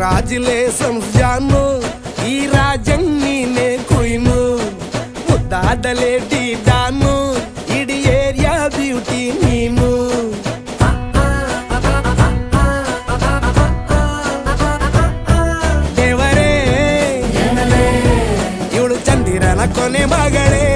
Congratulations ಜಾನು, ಈ ರಾಜಂಗ್ ನೀನೆ ಕುಯ್ನು, ಮುದ್ದಾದ ಲೇಡಿ ಡಾನು, ಇಡೀ ಏರಿಯಾ ಬ್ಯೂಟಿ ನೀನು. ದೇವರೇ ಇವಳು ಚಂದಿರನ ಕೊನೆ ಮಗಳೇ.